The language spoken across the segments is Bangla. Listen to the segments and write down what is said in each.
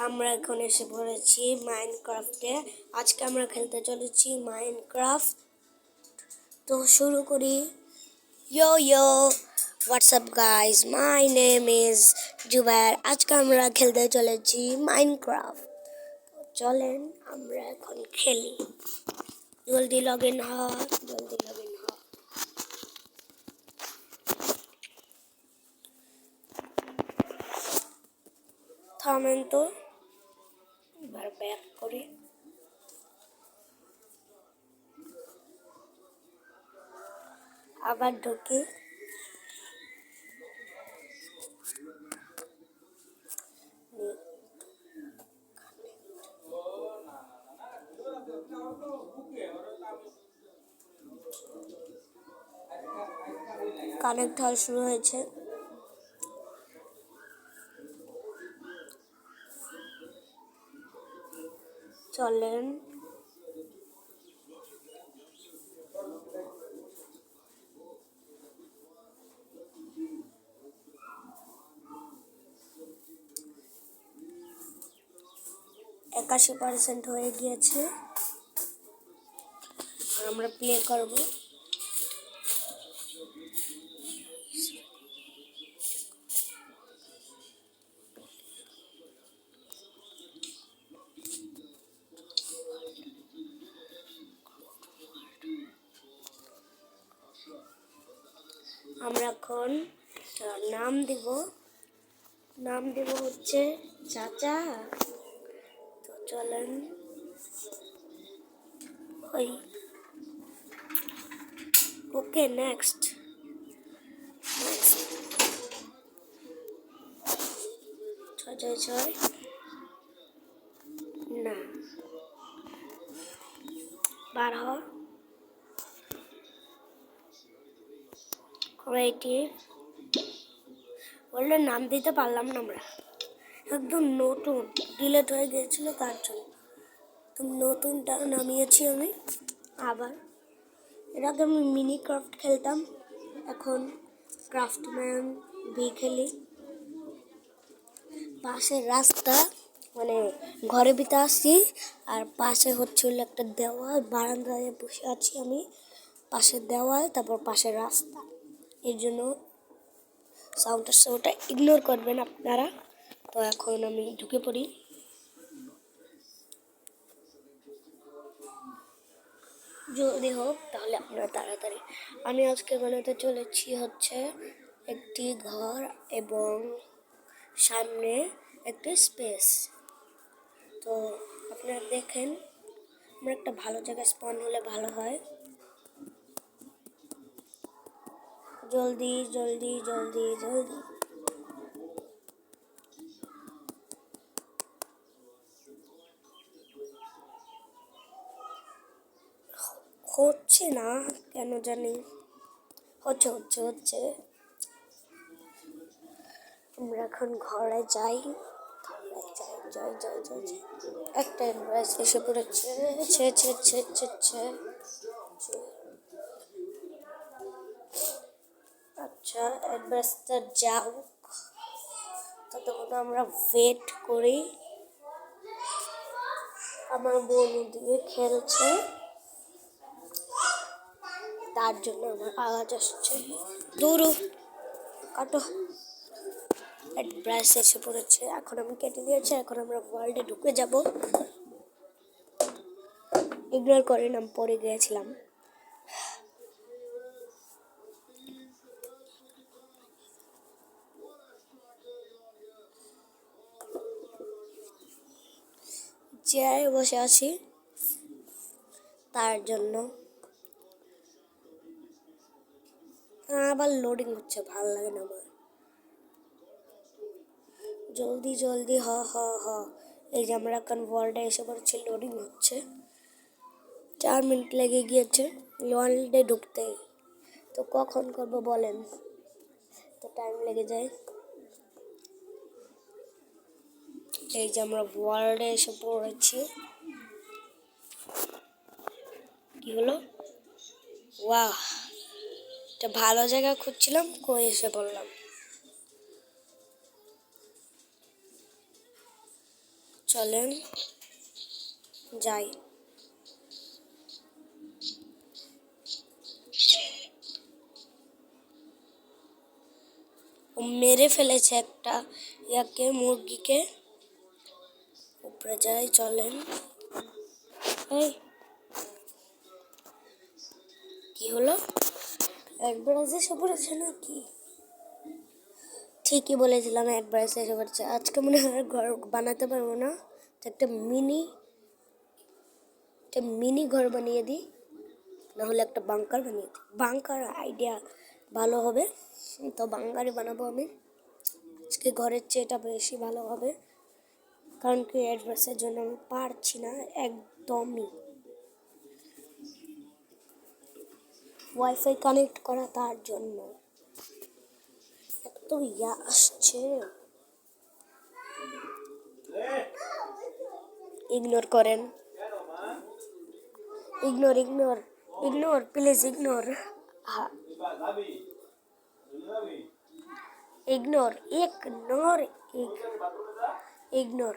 আমরা এখন এসে পড়েছি মাইনক্রাফটে। আজকে আমরা খেলতে চলেছি মাইনক্রাফট। তো শুরু করি। Yo yo, what's up guys, my name is Zubair. আজকে আমরা খেলতে চলেছি মাইনক্রাফট। তো চলেন আমরা এখন খেলি। জলদি লগ ইন হ, জলদি লগ ইন হ। থামেন তো, এবার ব্যাক করি। আবার ঢুকি। কানেক্ট হওয়া শুরু হয়েছে। চলেন %81 হয়ে গিয়েছে। আমরা প্লে করব। আমরা এখন নাম দিব হচ্ছে চাচা। তো চলেন ওই ওকে নেক্সট 666 না বার হ। ক্রিয়েটিভ বললে নাম দিতে পারলাম না, আমরা একদম নতুন ডিলেট হয়ে গিয়েছিল তার জন্য তো নতুনটা নামিয়েছি আমি। আবার এর আগে আমি মিনি ক্রাফট খেলতাম, এখন ক্রাফটম্যান বি খেলি। পাশের রাস্তা মানে ঘরে ভিতরে আসছি, আর পাশে হচ্ছিল একটা দেওয়াল, বারান্দায় বসে আছি আমি। পাশের দেওয়াল, তারপর পাশের রাস্তা, এর জন্য সাউন্ডটা ইগনোর করবেন আপনারা। তো এখন আমি ঢুকে পড়ি। যদি হোক তাহলে আপনারা তাড়াতাড়ি। আমি আজকে বানাতে চলেছি হচ্ছে একটি ঘর এবং সামনে একটি স্পেস। তো আপনারা দেখেন, আমরা একটা ভালো জায়গায় স্পন হলে ভালো হয়। জলদি জলদি জলদি জলদি। হচ্ছে না কেন জানি, হচ্ছে হচ্ছে হচ্ছে। আমরা এখন ঘরে যাই, যাই যাই যাই যাই। একটা অ্যাডভাইস এসে পড়েছে। ছে ছে ছে ছে ছে। আচ্ছা অ্যাডভাইসটা যাও, ততক্ষণ আমরা ওয়েট করি। আমার বোন দিয়ে খেলছে, তার জন্য আমার আওয়াজ আসছে। দূরু কাটো। অ্যাডভাইস এসে পড়েছে, এখন আমি কেটে দিয়েছি। এখন আমরা ওয়ার্ল্ডে ঢুকে যাব। ইগনোর করেন, আমি পরে গিয়েছিলাম। চেয়ারে বসে আছি তার জন্য। আবার লোডিং হচ্ছে, ভালো লাগে না আমার। জলদি জলদি হ হ হ। এই যে আমরা এখন ওয়ার্ল্ডে এসে পড়েছি, লোডিং হচ্ছে। 4 মিনিট লেগে গিয়েছে ওয়ার্ল্ডে ঢুকতে। তো কখন করব বলেন, তো টাইম লেগে যায়। এই যে আমরা ওয়ার্ল্ডে এসে পড়েছি। কি হলো? ওয়াহ, একটা ভালো জায়গা খুঁজছিলাম, কই এসে পড়লাম। চলেন যাই। ও মেরে ফেলেছে একটা ইয়াকে, মুরগিকে। উপরে যাই, চলেন। এই কি হলো? একবার এসে পড়েছে নাকি? ঠিকই বলেছিলাম, একবার এসে পড়েছে। আজকে মনে হয় ঘর বানাতে পারবো না, তো একটা মিনি ঘর বানিয়ে দিই, না হলে একটা বাংকার বানিয়ে দিই। বাংকার আইডিয়া ভালো হবে, তো বাংকারই বানাবো আমি আজকে। ঘরের চেয়ে এটা বেশি ভালো হবে, কারণ কি অ্যাডভার্সের জন্য আমি পারছি না একদমই। ওয়াইফাই কানেক্ট করা, তার জন্য এত ইয়া আসছে। ইগনোর করেন, ignore ignore ignore, please ignore. Ignore ignore ignore ignore.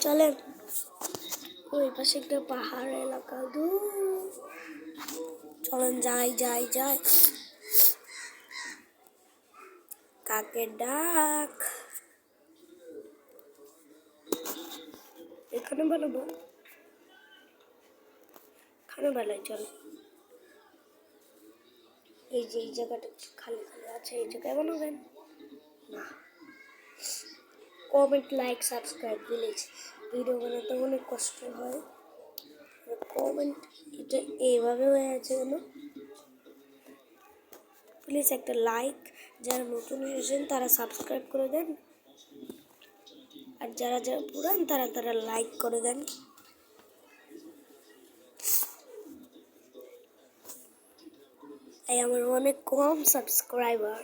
চলেন, ওই পাশে একটা পাহাড় এলাকা, দূর। চলেন যাই যাই যাই। কাকের ডাক, এখানে বানাবো, এখানে বানাই। চল, এই যে এই জায়গাটা খালি খালি আছে, এই জায়গায় বানাবেন না। Comment, like, subscribe, please. Video বানাতে অনেক কষ্ট হয়। কমেন্ট এটা এইভাবে হয়ে আছে কেন? প্লিজ একটা লাইক, যারা নতুন এসেছেন তারা সাবস্ক্রাইব করে দেন, আর যারা যারা পুরান তারা লাইক করে দেন। এই আমার অনেক কম সাবস্ক্রাইবার,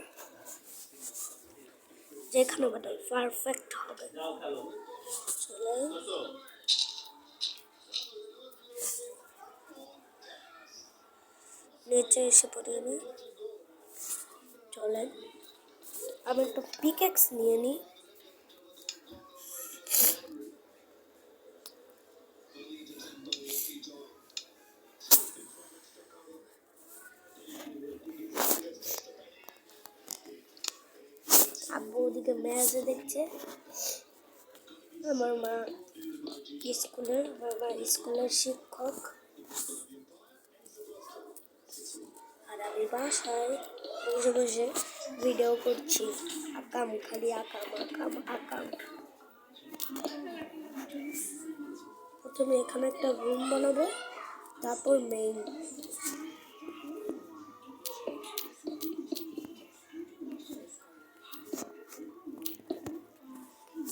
যেখানে বানাই পারফেক্ট হবে। চলে নিচে এসে পড়ি আমি। চলেন আমি একটা পিকেক্স নিয়ে নিই। আব্বু ওদিকে ম্যাচে দেখছে, আমার মা স্কুলের শিক্ষক, আর আমি বাসায় বসে বসে ভিডিও করছি। আকাম, খালি আকাম আকাম আকাম। প্রথমে এখানে একটা রুম বানাবো, তারপর মেইন।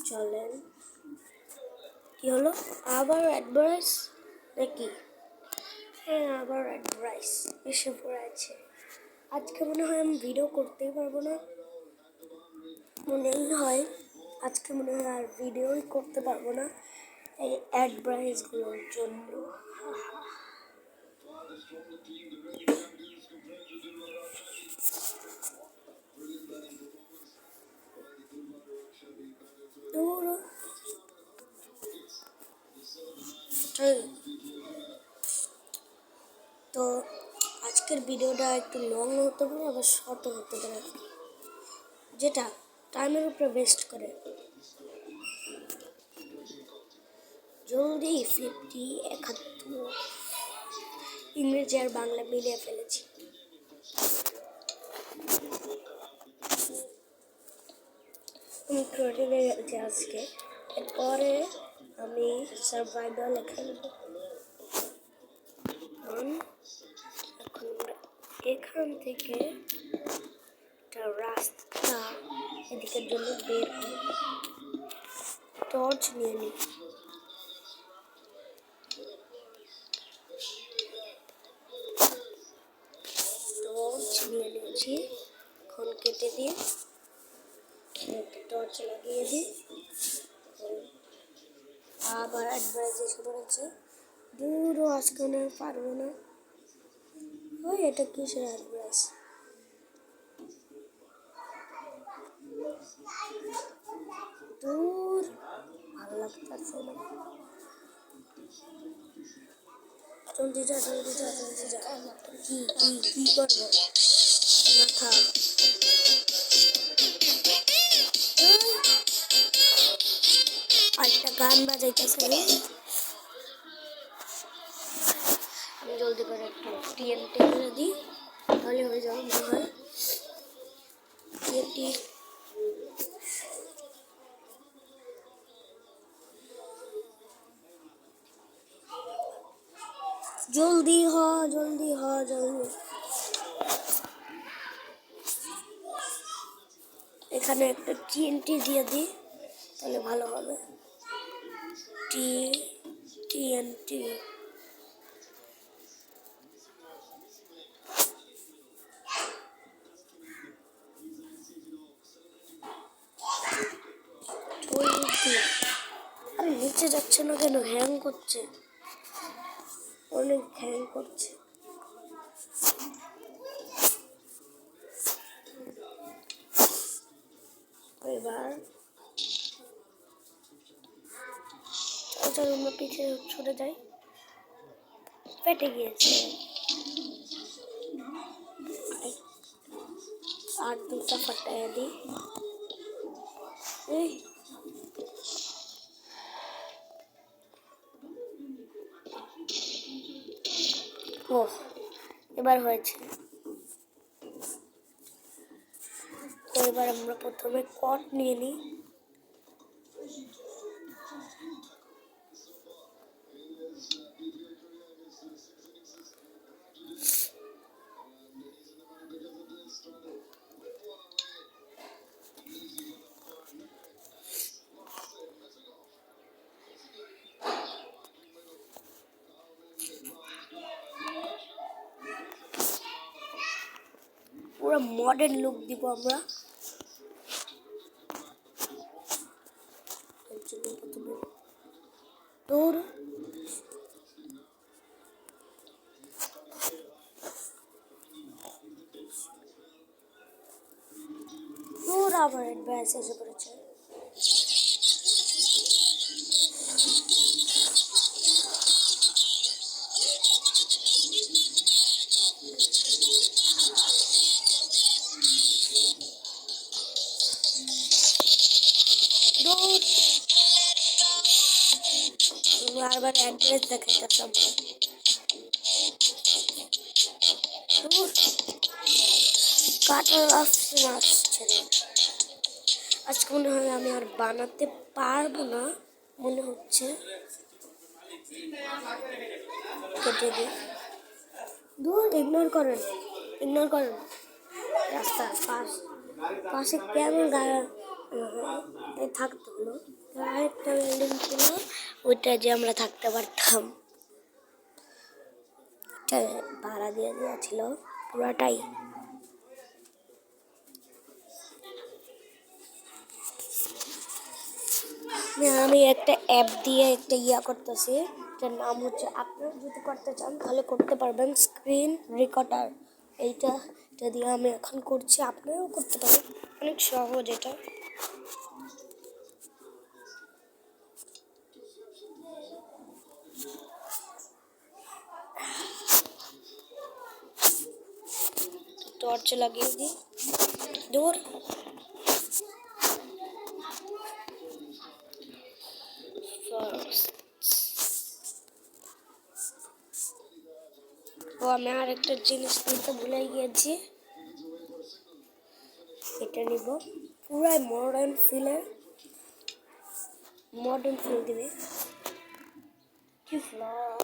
চলেন, কি হলো? আবার অ্যাডভাইস নাকি? হ্যাঁ, আবার অ্যাডভাইস এসে পড়েছে। আজকে মনে হয় আমি ভিডিও করতেই পারবো না, আজকে মনে হয় আর ভিডিওই করতে পারবো না এই অ্যাডভাইসগুলোর জন্য। তো আজকের ভিডিওটা একটু লং হতে পারে, আবার শর্টও হতে পারে, যেটা টাইমের উপরে বেস্ট করে। জলদি 71 ইংরেজি আর বাংলা মিলিয়ে ফেলেছি। আমি ক্রিয়েটিভে গেছি আজকে, এরপরে আমি সার্ভাইভালে খেলবো। এখন আমরা এখান থেকে একটা রাস্তা এদিকের জন্য বের করব। টর্চ নিয়ে নিই। টর্চ নিয়ে নিয়েছি, এখন কেটে দিয়ে টর্চ লাগিয়ে দিই। আবার অ্যাডভাইস এসে পড়েছে, দূরও আজকে না পারবো না। ওই এটা কিসের অ্যাডভাইস? দূর ভালো লাগতেছে না। জলদি যা জলদি যা জলদি যা। কি করবো মাথা আরেকটা গান বাজাইতেছে। আমি জলদি করে একটু টিএনটি করে দিই, তাহলে হয়ে যাবে মনে হয়। টিএনটি জলদি হ জলদি হ জলদি। এখানে একটা টিএনটি দিয়ে দিই, তাহলে ভালো হবে। টিএনটি আরে নিচে যাচ্ছে না কেন? হ্যাং করছে, অনেক হ্যাং করছে। এবার চল আমরা পিছে ছুটে যাই। ফেটে গিয়েছে আর দুটা ফাটাইয়া দিই। ও এবার হয়েছে। তো এবার আমরা প্রথমে কট নিয়ে নিই। পুরো মডার্ন লুক দিব আমরা। দূর দূর আবার অ্যাডভান্স এসে পড়েছে। দূর বারবার অ্যাড্রেস দেখাইতেছে আমরা। দূর কাটার অপশন আসছে না। আজকে মনে হয় আমি আর বানাতে পারবো না মনে হচ্ছে। কেটে দিই। দূর ইগনোর করেন রাস্তার পাশে কেন গায়ে থাকতে হলো। আরেকটা বিল্ডিং ছিল, ওইটা যে আমরা থাকতে পারতাম। ভাড়া দিয়ে দিয়েছিল পুরাটাই। আমি একটা অ্যাপ দিয়ে একটা করতেছি, এটার নাম হচ্ছে, আপনারা যদি করতে চান তাহলে করতে পারবেন, স্ক্রিন রেকর্ডার। এটা দিয়ে আমি এখন করছি, আপনারাও করতে পারেন, অনেক সহজ এটা। টর্চ লাগিয়ে দিই। দূর ও আমি আর একটা জিনিস নিতে ভুলে গিয়েছি, এটা নিব। পুরাই মডার্ন ফিল দিবে। কি ফ্লপ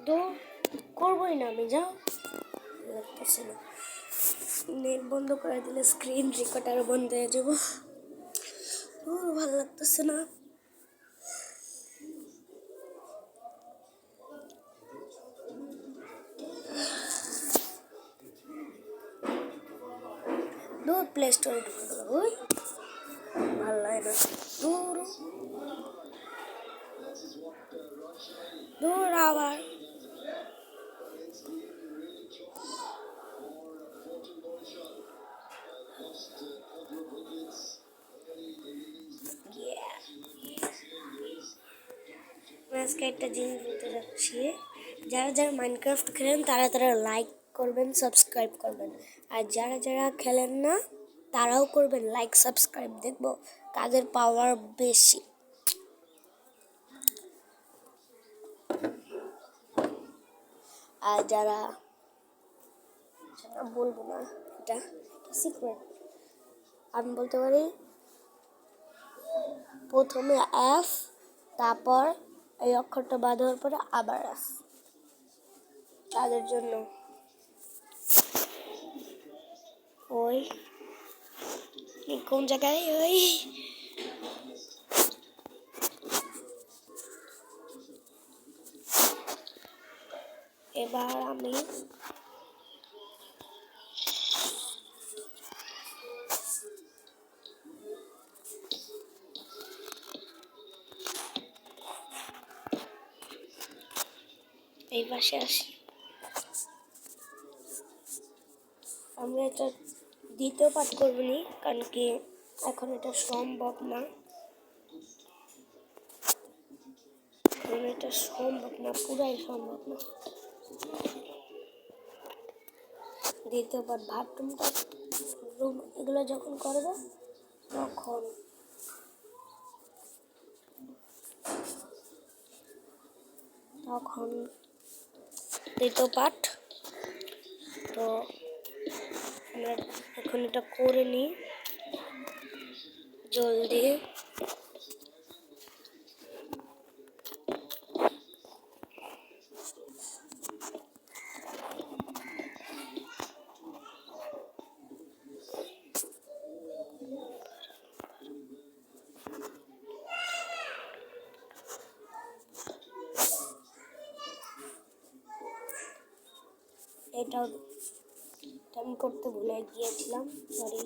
দূর করবোই না আমি, যাও লাগতেছে না। নেট বন্ধ করে দিলে স্ক্রিন রেকর্ডার বন্ধ হয়ে যাব। ভালো লাগতেছে না। দূর প্লে স্টোরে ঢুকে গেল, ওই ভালো লাগে না। দূর দূর আবার আজকে একটা জিনিস বলতে যাচ্ছি, যারা যারা মাইনক্রাফট খেলেন তারা তারা লাইক করবেন, সাবস্ক্রাইব করবেন, আর যারা যারা খেলেন না তারাও করবেন লাইক সাবস্ক্রাইব। দেখবো কাদের পাওয়ার বেশি। আর যারা বলবো না, এটা সিক্রেট, আমি বলতে পারি প্রথমে এফ, তারপর এই অক্ষরটা বাদ হওয়ার পরে আবার এফ, তাদের জন্য। ওই কোন জায়গায়? ওই এবার আমি এই পাশে আসি। আমরা এটা দ্বিতীয় পাঠ করবো নি, কারণ কি এখন এটা সম্ভব না, পুরাই সম্ভব না। দ্বিতীয় পাঠ বাথরুমটা রুম এগুলো যখন করবো তখন দ্বিতীয় পাঠ। তো আমরা এখন এটা করে নিই জলদি। এটাও আমি করতে ভুলে গিয়েছিলাম, সরি।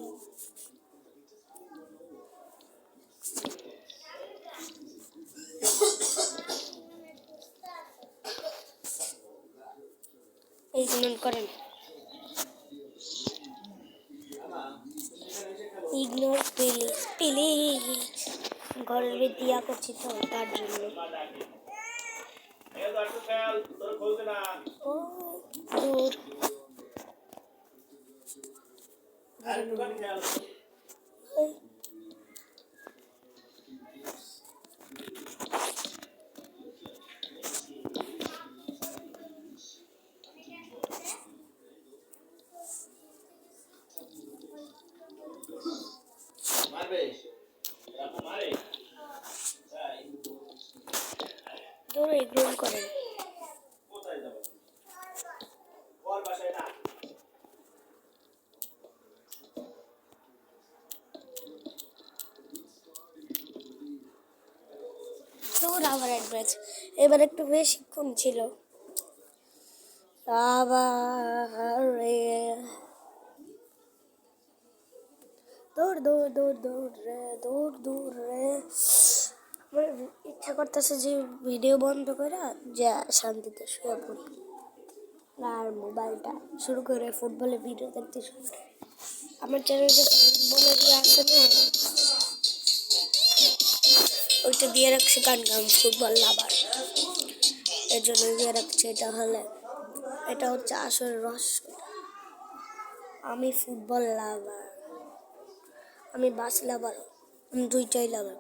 ইগনোর করেন, ইগনোর প্লিজ প্লিজ, ঘরের দিয়া করছি তো তার জন্য। ও দূর ইগনোর করেন। আবার অ্যাডভাইস, এবার একটু বেশিক্ষণ ছিল। আবার দৌড় দৌড় দৌড় দৌড় রে, দৌড় দৌড় রে। আমার ইচ্ছা করতেছে যে ভিডিও বন্ধ করে যা শান্তিতে শুয়ে পড়ি, আর মোবাইলটা শুরু করে ফুটবলের ভিডিও দেখতে শুরু করে। আমার চ্যানেলে যে ফুটবলের আছে না, ওইটা দিয়ে রাখছি, কারণ আমি ফুটবল লাভার, এর জন্য দিয়ে রাখছি। এটা হলে এটা হচ্ছে আসল রহস্য, আমি ফুটবল লাভার, আমি বাস লাভার, আমি দুইটাই লাভার।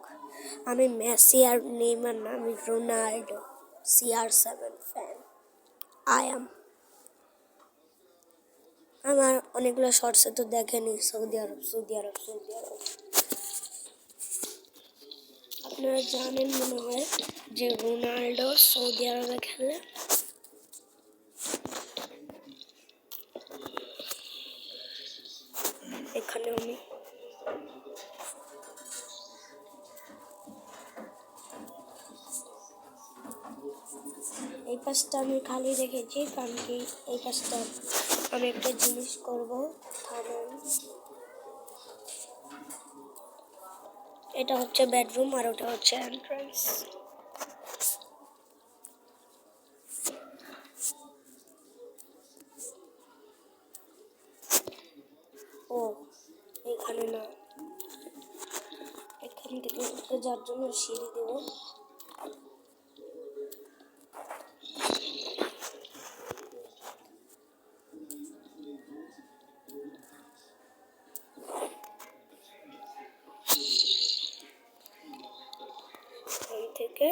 আমি মেসি আর নেইমার না, আমি রোনাল্ডো CR7 ফ্যান। আমার অনেকগুলো শর্টসে তো দেখেনি, সৌদি আরব। আপনারা জানেন মনে হয় যে রোনাল্ডো সৌদি আরবে খেলে। এখানে আমি এই পাশটা আমি খালি রেখেছি, কারণ কি এই পাশটা আমি একটা জিনিস করবো। এটা হচ্ছে বেডরুম আর ওটা হচ্ছে এন্ট্রান্স। ও এখানে না, এখান থেকে উঠে যাওয়ার জন্য সিঁড়ি দেব। থেকে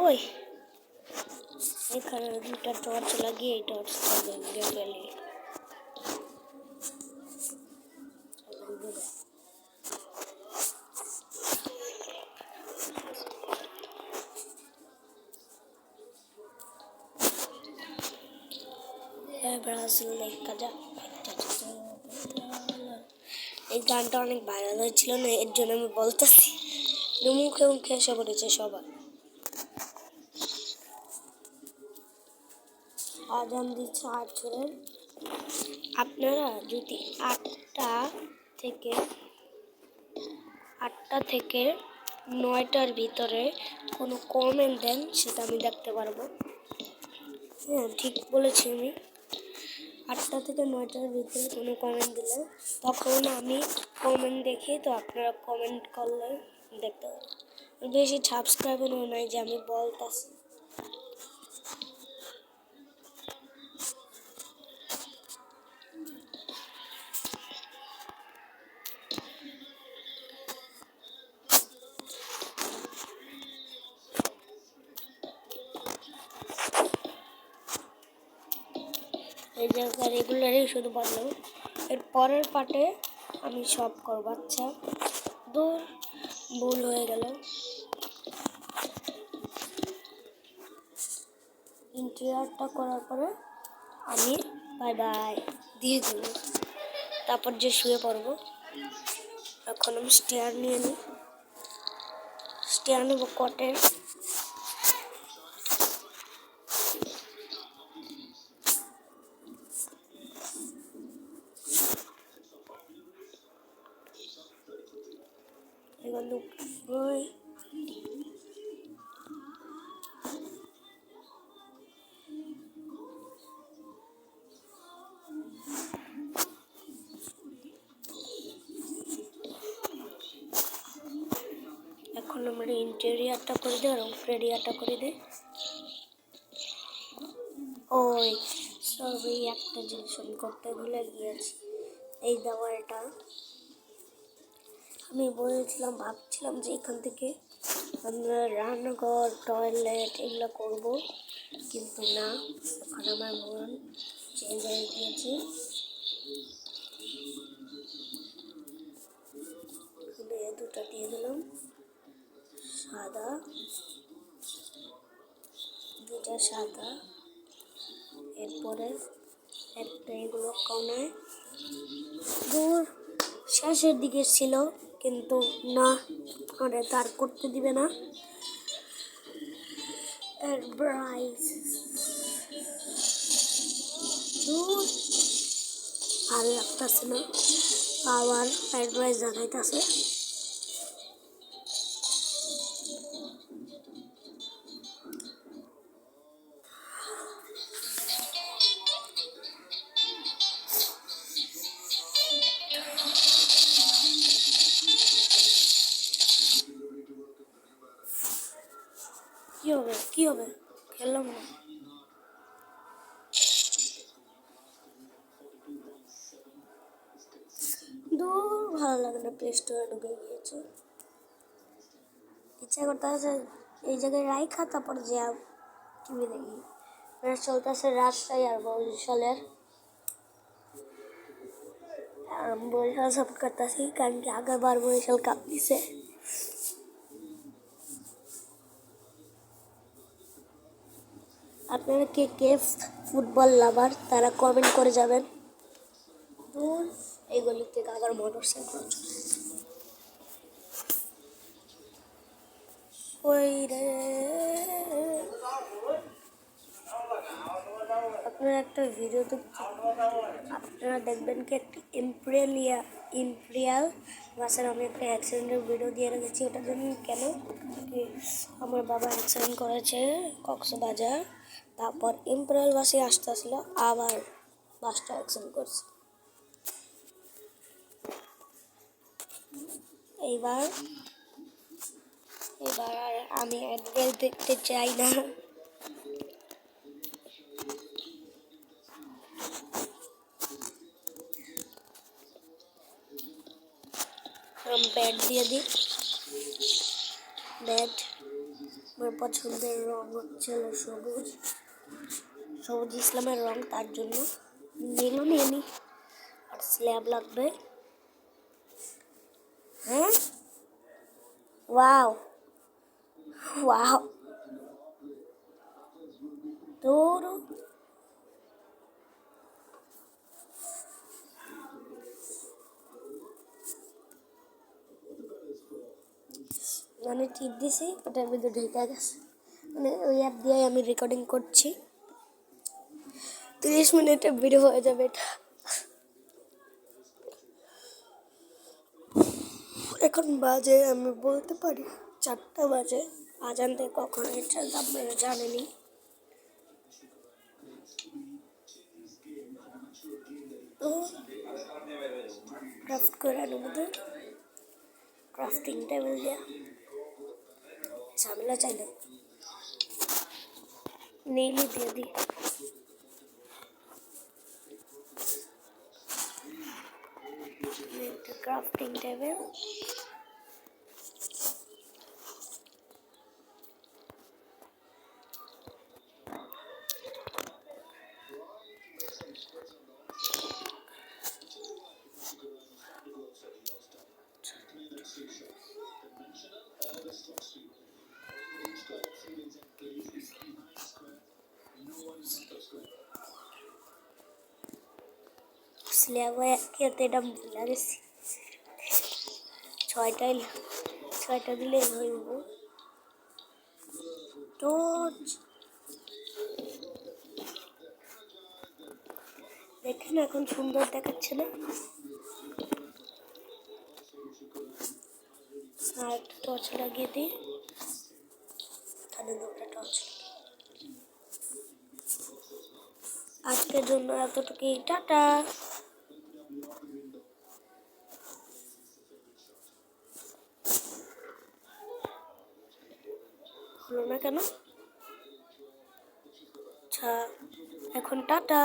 ওই এখানে দুটা টর্চ লাগিয়ে এই টর্চটা জ্বলিয়ে ফেলি। ব্রাজিল দেখা যাক। এই গানটা অনেক ভাইরাল হয়েছিল না, এর জন্য আমি বলতেছি, মুখে মুখে এসে পড়েছে সবার। আজান দিচ্ছে 8 জনের। আপনারা যদি 8টা থেকে 9টার ভিতরে কোনো কমেন্ট দেন সেটা আমি দেখতে পারবো। হ্যাঁ, ঠিক বলেছি আমি। 8টা থেকে 9টার ভিতরে কোনো কমেন্ট দিলে তখন আমি কমেন্ট দেখি, তো আপনারা কমেন্ট করলে দেখতে পারবো। বেশি সাবস্ক্রাইবারও নাই যে আমি বলতেছি। এই জায়গায় রেগুলারই শুধু বললাম, এর পরের পার্টে আমি সব করবো। আচ্ছা, দূর ভুল হয়ে গেল। ইন্টেরিয়রটা করার পরে আমি বাই বাই দিয়ে দেবো, তারপর যে শুয়ে পড়বো। এখন আমি স্টেয়ার নিয়ে নিই, স্টেয়ার নেবো কটের। ওই এখন আমরা ইন্টেরিয়রটা করে দিই আর উপরেরিয়াটা করে দিই। ওই সরি, একটা জিনিস আমি করতে ভুলে গিয়েছি। এই দেওয়ালটা আমি বলেছিলাম, ভাবছিলাম যে এখান থেকে আমরা রান্নাঘর, টয়লেট এগুলো করব, কিন্তু না, এখন আমার মন চেঞ্জ হয়ে গিয়েছে। দুটা দিয়ে দিলাম সাদা, দুটা সাদা, এরপরে একটা এগুলো কোণায় দূর শেষের দিকে ছিল, কিন্তু না, ওটা তার করতে দিবে না। এর ব্রাইস দূর আর লাগতেছে না, আবার ফ্রাইড রাইস দেখাইতেছে। কি হবে খেললাম না। দূর ভালো লাগে না, প্লে স্টোরে ঢুকে গিয়েছে। ইচ্ছা করতে আছে এই জায়গায় রাইখা তারপর যে টিভি দেখি। ম্যাচ চলতেছে রাজশাহী আর বরিশালের। বরিশাল সাপোর্ট করতেছি, কারণ কি আগেরবার বরিশাল কাপ দিছে। আপনারা কে কে ফুটবল লাভার তারা কমেন্ট করে যাবেন। দূর এই গলি থেকে আবার মোটরসাইকেল ওই রে। আপনারা একটা ভিডিও দেখছেন, আপনারা দেখবেন কি একটি ইম্পেরিয়াল বাসের আমি একটা অ্যাক্সিডেন্টের ভিডিও দিয়ে রেখেছি। ওটা জন্য কেন আমার বাবা অ্যাক্সিডেন্ট করেছে কক্সবাজার, তারপর ইম্পেরিয়াল বাসে আসতে আসলো, আবার বাসটা অ্যাক্সিডেন্ট করছে। এইবার আর আমি অ্যাডভেল দেখতে চাই না। ব্যাট দিয়ে দিই। ব্যাট, আমার পছন্দের রং হচ্ছে সবুজ, সবুজ ইসলামের রং, তার জন্য নীলও নিয়ে নিই। আর স্ল্যাব লাগবে। হ্যাঁ, ওয়াও ওয়াও, তোর মানে টিপ দিছি, ওটার মধ্যে ঢেকে গেছে। মানে ওই অ্যাপ দিয়ে আমি রেকর্ডিং করছি, 30 মিনিটে ভিডিও হয়ে যাবে এটা। এখন বাজে, আমি বলতে পারি 4টা বাজে। আজান থেকে কখন এটা আপনারা জানেনি। তো ক্রাফট করে আমাদের ক্রাফটিং টেবিল দেওয়া ঝামেলা চাইলে নেইলি দিয়ে দিই। একটা ক্রাফটিং টেবিল, স্ল্যাব খেতে এটা ভুলে গেছি। 6টা দিলে হইব। টর্চ দেখেন এখন সুন্দর দেখাচ্ছে না? আর একটা টর্চ লাগিয়ে দিই। এখানে 2টা টর্চ। আজকের জন্য এতটুকুই, টাটা। হলো না কেন? আচ্ছা, এখন টাটা।